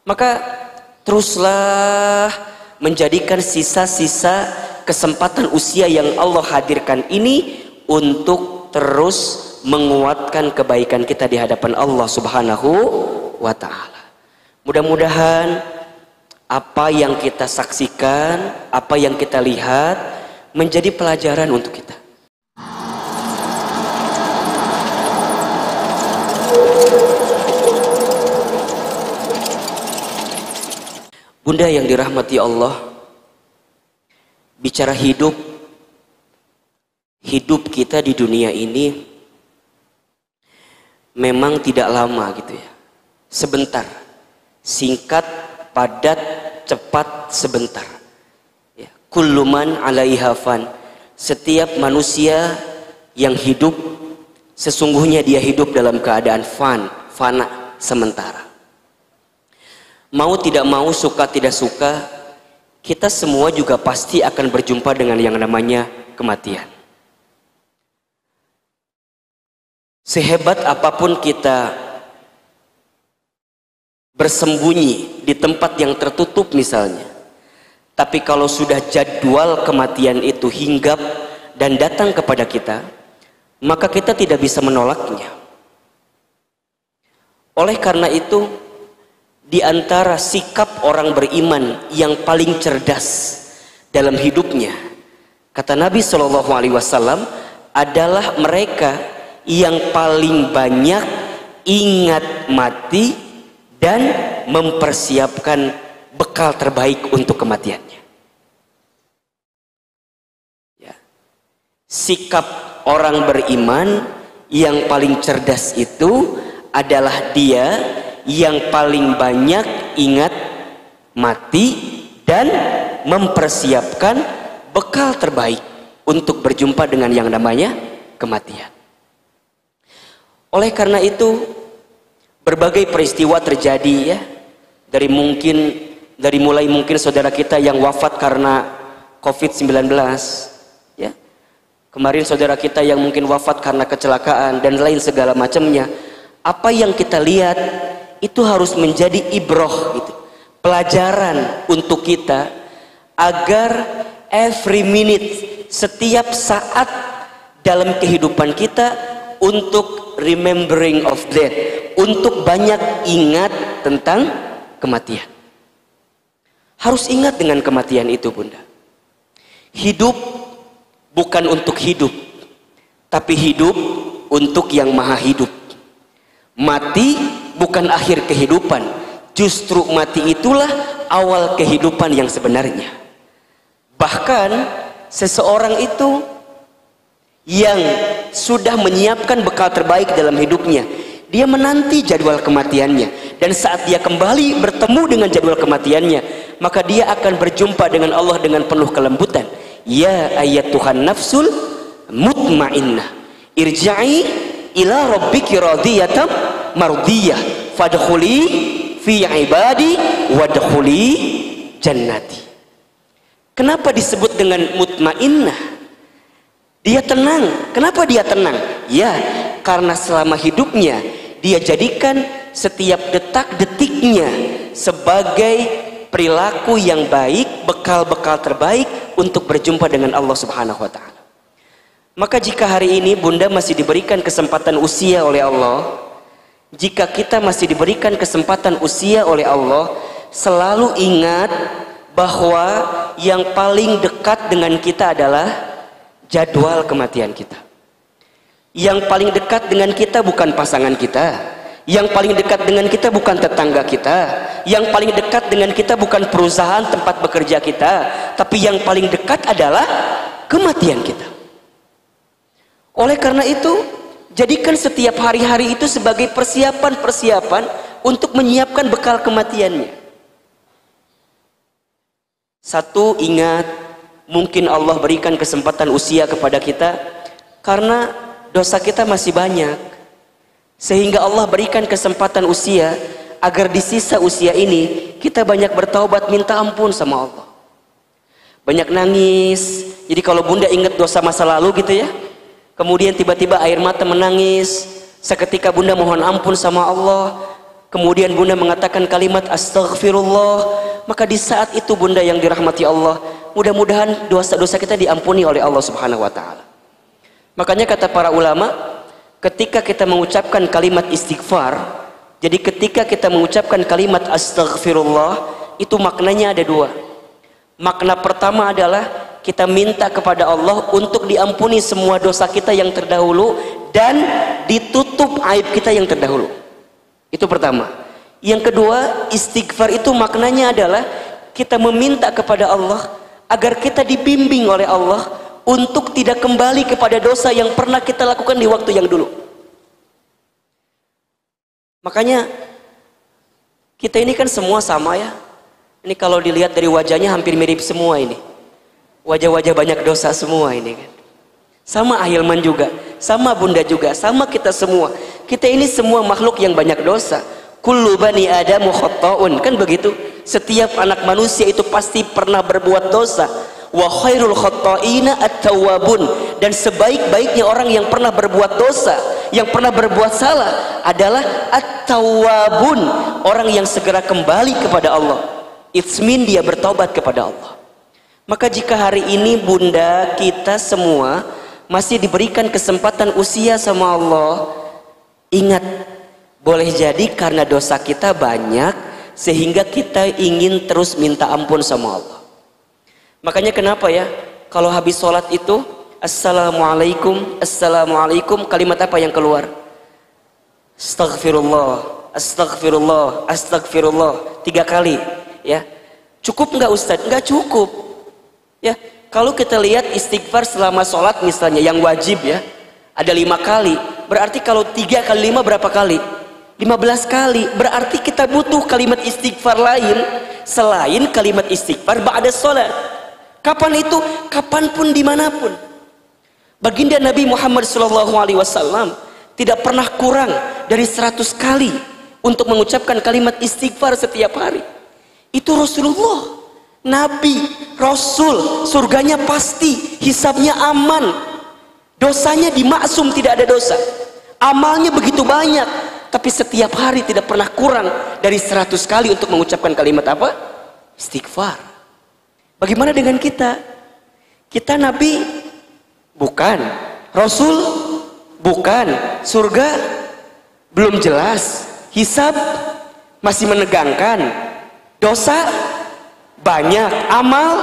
Maka teruslah menjadikan sisa-sisa kesempatan usia yang Allah hadirkan ini untuk terus menguatkan kebaikan kita di hadapan Allah Subhanahu wa ta'ala. Mudah-mudahan apa yang kita saksikan, apa yang kita lihat menjadi pelajaran untuk kita. Bunda yang dirahmati Allah, bicara hidup kita di dunia ini memang tidak lama gitu ya. Sebentar, singkat, padat, cepat, sebentar. Ya. Kullu man 'alaiha fan. Setiap manusia yang hidup sesungguhnya dia hidup dalam keadaan fana, sementara. Mau tidak mau, suka tidak suka, kita semua juga pasti akan berjumpa dengan yang namanya kematian. Sehebat apapun kita bersembunyi di tempat yang tertutup misalnya, tapi kalau sudah jadwal kematian itu hinggap dan datang kepada kita, maka kita tidak bisa menolaknya. Oleh karena itu, di antara sikap orang beriman yang paling cerdas dalam hidupnya, kata Nabi SAW, adalah mereka yang paling banyak ingat mati dan mempersiapkan bekal terbaik untuk kematiannya. Ya. Sikap orang beriman yang paling cerdas itu adalah dia yang paling banyak ingat mati dan mempersiapkan bekal terbaik untuk berjumpa dengan yang namanya kematian. Oleh karena itu, berbagai peristiwa terjadi ya, dari mulai mungkin saudara kita yang wafat karena COVID-19 ya. Kemarin saudara kita yang mungkin wafat karena kecelakaan dan lain segala macamnya. Apa yang kita lihat itu harus menjadi ibroh gitu, pelajaran untuk kita agar every minute, setiap saat dalam kehidupan kita untuk remembering of death, untuk banyak ingat tentang kematian. Harus ingat dengan kematian itu, Bunda. Hidup bukan untuk hidup, tapi hidup untuk yang maha hidup. Mati bukan akhir kehidupan, justru mati itulah awal kehidupan yang sebenarnya. Bahkan seseorang itu yang sudah menyiapkan bekal terbaik dalam hidupnya, dia menanti jadwal kematiannya, dan saat dia kembali bertemu dengan jadwal kematiannya, maka dia akan berjumpa dengan Allah dengan penuh kelembutan. Ya ayyatuhan nafsul mutmainnah, irja'i ila rabbiki radiyatan mardiyah fadkhuli fi ibadi wadkhuli jannati. Kenapa disebut dengan mutmainnah? Dia tenang. Kenapa dia tenang? Ya, karena selama hidupnya dia jadikan setiap detak-detiknya sebagai perilaku yang baik, bekal-bekal terbaik untuk berjumpa dengan Allah Subhanahu wa ta'ala. Maka jika hari ini Bunda masih diberikan kesempatan usia oleh Allah, jika kita masih diberikan kesempatan usia oleh Allah, selalu ingat bahwa yang paling dekat dengan kita adalah jadwal kematian kita. Yang paling dekat dengan kita bukan pasangan kita, yang paling dekat dengan kita bukan tetangga kita, yang paling dekat dengan kita bukan perusahaan tempat bekerja kita, tapi yang paling dekat adalah kematian kita. Oleh karena itu, jadikan setiap hari-hari itu sebagai persiapan-persiapan untuk menyiapkan bekal kematiannya. Satu, ingat, mungkin Allah berikan kesempatan usia kepada kita karena dosa kita masih banyak, sehingga Allah berikan kesempatan usia agar di sisa usia ini kita banyak bertaubat, minta ampun sama Allah, banyak nangis. Jadi kalau Bunda ingat dosa masa lalu gitu ya, kemudian tiba-tiba air mata menangis, seketika Bunda mohon ampun sama Allah, kemudian bunda mengatakan kalimat astaghfirullah, maka di saat itu bunda yang dirahmati Allah, mudah-mudahan dosa-dosa kita diampuni oleh Allah Subhanahu wa taala. Makanya kata para ulama, ketika kita mengucapkan kalimat istighfar, jadi ketika kita mengucapkan kalimat astaghfirullah, itu maknanya ada dua. Makna pertama adalah kita minta kepada Allah untuk diampuni semua dosa kita yang terdahulu dan ditutup aib kita yang terdahulu. Itu pertama. Yang kedua, istighfar itu maknanya adalah kita meminta kepada Allah agar kita dibimbing oleh Allah untuk tidak kembali kepada dosa yang pernah kita lakukan di waktu yang dulu. Makanya kita ini kan semua sama ya. Ini kalau dilihat dari wajahnya hampir mirip semua ini. Wajah-wajah banyak dosa semua ini kan. Sama Ahilman juga, sama Bunda juga, sama kita semua. Kita ini semua makhluk yang banyak dosa. Kullu bani Adamu khatta'un, kan begitu. Setiap anak manusia itu pasti pernah berbuat dosa. Wa khairul khatta'ina at-tawwabun, dan sebaik-baiknya orang yang pernah berbuat dosa, yang pernah berbuat salah adalah at-tawwabun, orang yang segera kembali kepada Allah. It's mean dia bertobat kepada Allah. Maka jika hari ini bunda kita semua masih diberikan kesempatan usia sama Allah, ingat, boleh jadi karena dosa kita banyak sehingga kita ingin terus minta ampun sama Allah. Makanya kenapa ya, kalau habis sholat itu assalamualaikum, assalamualaikum, kalimat apa yang keluar? Astaghfirullah, astaghfirullah, astaghfirullah 3 kali ya. Cukup nggak Ustadz? Nggak cukup ya. Kalau kita lihat istighfar selama sholat misalnya yang wajib ya, ada 5 kali. Berarti kalau 3 kali 5 berapa kali? 15 kali. Berarti kita butuh kalimat istighfar lain selain kalimat istighfar ba'da sholat. Kapan itu? Kapanpun, dimanapun. Baginda Nabi Muhammad SAW tidak pernah kurang dari 100 kali untuk mengucapkan kalimat istighfar setiap hari. Itu Rasulullah, Nabi, Rasul, surganya pasti, hisabnya aman, dosanya dimaksum, tidak ada dosa, amalnya begitu banyak, tapi setiap hari tidak pernah kurang dari 100 kali untuk mengucapkan kalimat apa? Istighfar. Bagaimana dengan kita? Kita Nabi? Bukan. Rasul? Bukan. Surga? Belum jelas. Hisab? Masih menegangkan. Dosa banyak, amal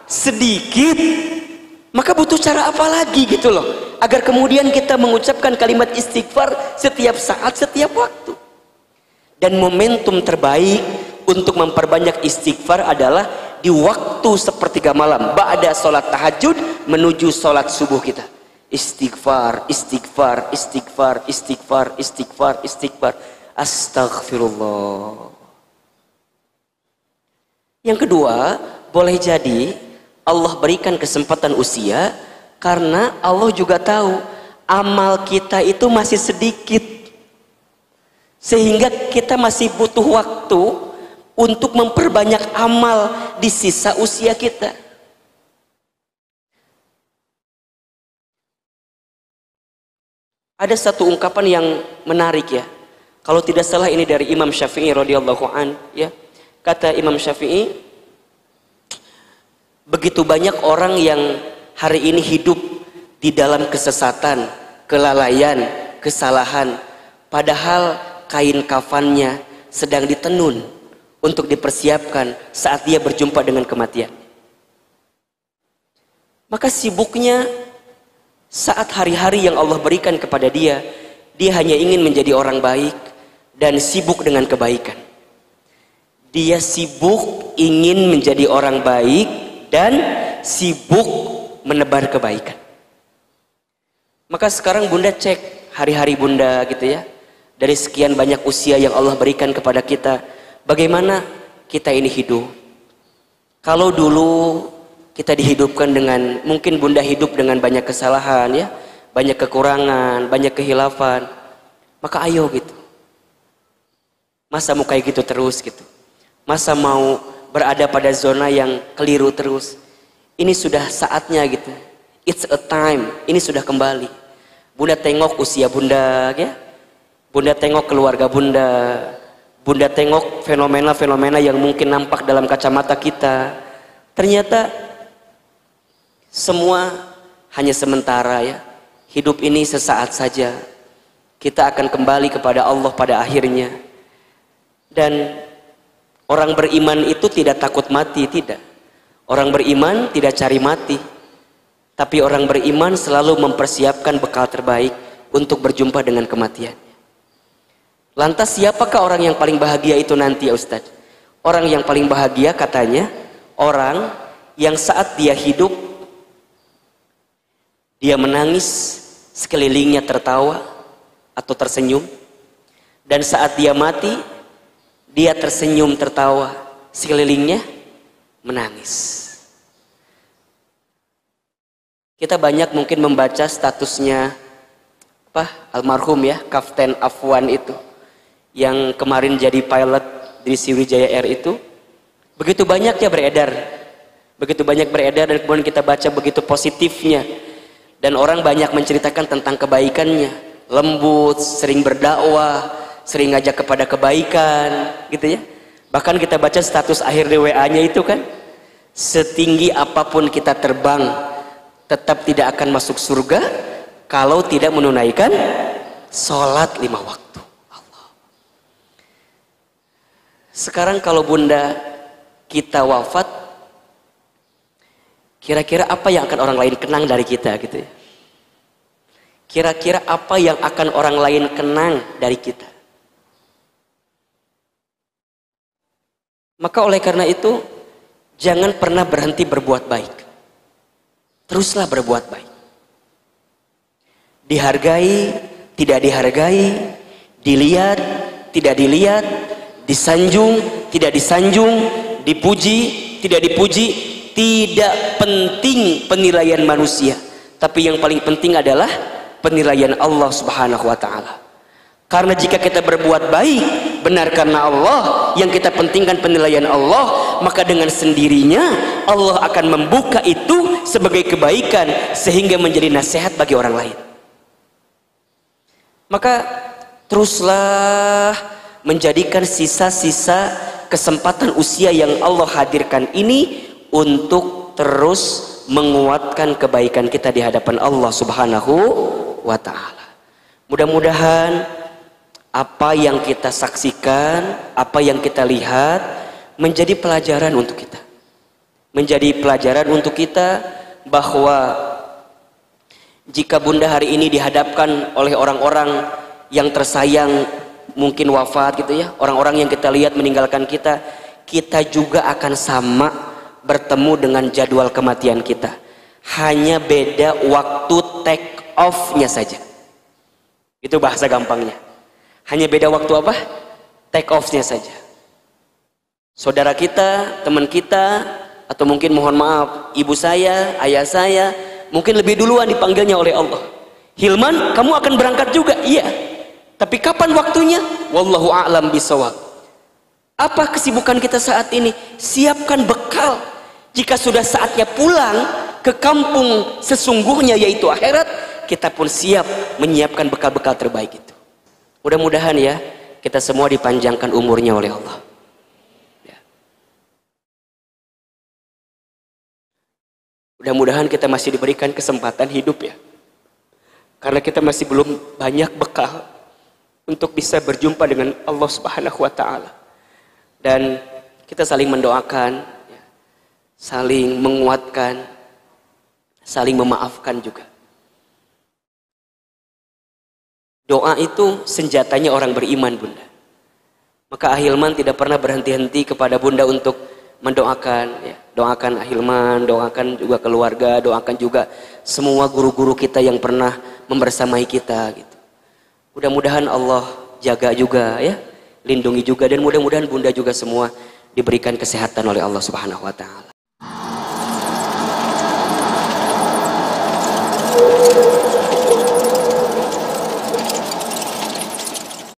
sedikit. Maka butuh cara apa lagi gitu loh, agar kemudian kita mengucapkan kalimat istighfar setiap saat, setiap waktu. Dan momentum terbaik untuk memperbanyak istighfar adalah di waktu sepertiga malam, ba'da sholat tahajud menuju sholat subuh kita. Istighfar, istighfar, istighfar, istighfar, istighfar, istighfar. Astaghfirullah. Yang kedua, boleh jadi Allah berikan kesempatan usia karena Allah juga tahu amal kita itu masih sedikit, sehingga kita masih butuh waktu untuk memperbanyak amal di sisa usia kita. Ada satu ungkapan yang menarik ya, kalau tidak salah ini dari Imam Syafi'i radhiyallahu an ya. Kata Imam Syafi'i, begitu banyak orang yang hari ini hidup di dalam kesesatan, kelalaian, kesalahan, padahal kain kafannya sedang ditenun untuk dipersiapkan saat dia berjumpa dengan kematian. Maka sibuknya saat hari-hari yang Allah berikan kepada dia, dia hanya ingin menjadi orang baik dan sibuk dengan kebaikan. Dia sibuk ingin menjadi orang baik dan sibuk menebar kebaikan. Maka sekarang bunda cek hari-hari bunda gitu ya, dari sekian banyak usia yang Allah berikan kepada kita, bagaimana kita ini hidup. Kalau dulu kita dihidupkan dengan, mungkin bunda hidup dengan banyak kesalahan ya, banyak kekurangan, banyak kehilafan, maka ayo gitu, masa mau kayak gitu terus gitu? Masa mau berada pada zona yang keliru terus? Ini sudah saatnya gitu. It's a time. Ini sudah kembali. Bunda tengok usia bunda ya. Bunda tengok keluarga bunda. Bunda tengok fenomena-fenomena yang mungkin nampak dalam kacamata kita, ternyata semua hanya sementara ya. Hidup ini sesaat saja. Kita akan kembali kepada Allah pada akhirnya. Dan orang beriman itu tidak takut mati, tidak. Orang beriman tidak cari mati. Tapi orang beriman selalu mempersiapkan bekal terbaik untuk berjumpa dengan kematian. Lantas siapakah orang yang paling bahagia itu nanti ya Ustaz? Orang yang paling bahagia katanya orang yang saat dia hidup dia menangis, sekelilingnya tertawa atau tersenyum, dan saat dia mati dia tersenyum tertawa, sekelilingnya menangis. Kita banyak mungkin membaca statusnya almarhum ya, Kapten Afwan itu yang kemarin jadi pilot di Sriwijaya Air itu. Begitu banyak ya beredar, dan kemudian kita baca begitu positifnya, dan orang banyak menceritakan tentang kebaikannya, lembut, sering berdakwah, sering ngajak kepada kebaikan gitu ya. Bahkan kita baca status akhir di WA-nya itu kan, setinggi apapun kita terbang tetap tidak akan masuk surga kalau tidak menunaikan sholat 5 waktu. Allah. Sekarang kalau bunda kita wafat, kira-kira apa yang akan orang lain kenang dari kita gitu ya? Kira-kira apa yang akan orang lain kenang dari kita? Maka oleh karena itu, jangan pernah berhenti berbuat baik. Teruslah berbuat baik. Dihargai, tidak dihargai, dilihat, tidak dilihat, disanjung, tidak disanjung, dipuji, tidak dipuji, tidak penting penilaian manusia. Tapi yang paling penting adalah penilaian Allah Subhanahu wa ta'ala. Karena jika kita berbuat baik benar karena Allah, yang kita pentingkan penilaian Allah, maka dengan sendirinya Allah akan membuka itu sebagai kebaikan sehingga menjadi nasihat bagi orang lain. Maka teruslah menjadikan sisa-sisa kesempatan usia yang Allah hadirkan ini untuk terus menguatkan kebaikan kita di hadapan Allah Subhanahu wa ta'ala. Mudah-mudahan apa yang kita saksikan, apa yang kita lihat menjadi pelajaran untuk kita. Menjadi pelajaran untuk kita bahwa jika bunda hari ini dihadapkan oleh orang-orang yang tersayang mungkin wafat gitu ya, orang-orang yang kita lihat meninggalkan kita, kita juga akan sama bertemu dengan jadwal kematian kita. Hanya beda waktu take off-nya saja. Itu bahasa gampangnya. Hanya beda waktu apa? Take off-nya saja. Saudara kita, teman kita, atau mungkin mohon maaf, ibu saya, ayah saya, mungkin lebih duluan dipanggilnya oleh Allah. Hilman, kamu akan berangkat juga? Iya. Tapi kapan waktunya? Wallahu a'lam bishawab. Apa kesibukan kita saat ini? Siapkan bekal. Jika sudah saatnya pulang ke kampung sesungguhnya yaitu akhirat, kita pun siap menyiapkan bekal-bekal terbaik itu. Mudah-mudahan ya kita semua dipanjangkan umurnya oleh Allah ya. Mudah-mudahan kita masih diberikan kesempatan hidup ya, karena kita masih belum banyak bekal untuk bisa berjumpa dengan Allah Subhanahu wa ta'ala. Dan kita saling mendoakan ya, saling menguatkan, saling memaafkan juga. Doa itu senjatanya orang beriman bunda. Maka Ahilman tidak pernah berhenti-henti kepada bunda untuk mendoakan ya. Doakan Ahilman, doakan juga keluarga, doakan juga semua guru-guru kita yang pernah membersamai kita gitu. Mudah-mudahan Allah jaga juga ya, lindungi juga, dan mudah-mudahan bunda juga semua diberikan kesehatan oleh Allah Subhanahu wa ta'ala.